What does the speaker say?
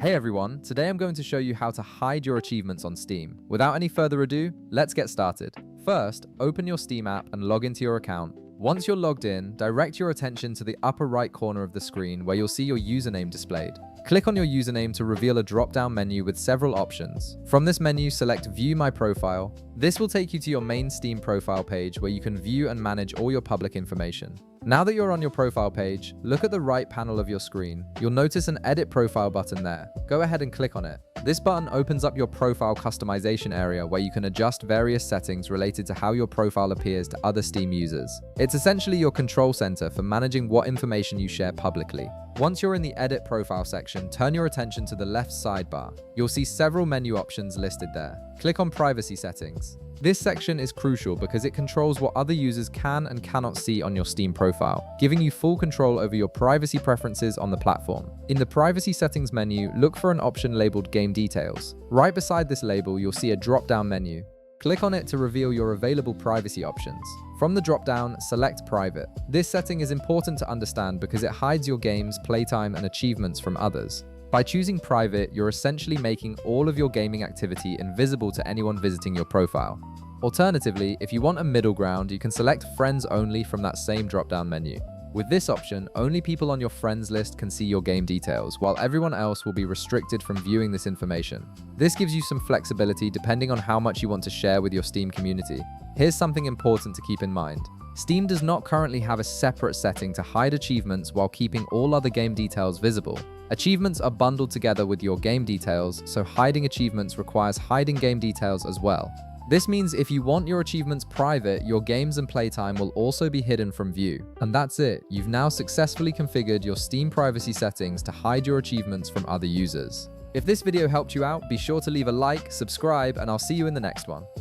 Hey everyone, today I'm going to show you how to hide your achievements on Steam. Without any further ado, let's get started. First, open your Steam app and log into your account. Once you're logged in, direct your attention to the upper right corner of the screen where you'll see your username displayed. Click on your username to reveal a drop-down menu with several options. From this menu, select View My Profile. This will take you to your main Steam profile page where you can view and manage all your public information. Now that you're on your profile page, look at the right panel of your screen. You'll notice an Edit Profile button there. Go ahead and click on it. This button opens up your profile customization area where you can adjust various settings related to how your profile appears to other Steam users. It's essentially your control center for managing what information you share publicly. Once you're in the Edit Profile section, turn your attention to the left sidebar. You'll see several menu options listed there. Click on Privacy Settings. This section is crucial because it controls what other users can and cannot see on your Steam profile, giving you full control over your privacy preferences on the platform. In the Privacy Settings menu, look for an option labeled Game Details. Right beside this label, you'll see a drop-down menu. Click on it to reveal your available privacy options. From the drop-down, select Private. This setting is important to understand because it hides your game's playtime and achievements from others. By choosing Private, you're essentially making all of your gaming activity invisible to anyone visiting your profile. Alternatively, if you want a middle ground, you can select Friends Only from that same drop-down menu. With this option, only people on your friends list can see your game details, while everyone else will be restricted from viewing this information. This gives you some flexibility depending on how much you want to share with your Steam community. Here's something important to keep in mind. Steam does not currently have a separate setting to hide achievements while keeping all other game details visible. Achievements are bundled together with your game details, so hiding achievements requires hiding game details as well. This means if you want your achievements private, your games and playtime will also be hidden from view. And that's it. You've now successfully configured your Steam privacy settings to hide your achievements from other users. If this video helped you out, be sure to leave a like, subscribe, and I'll see you in the next one.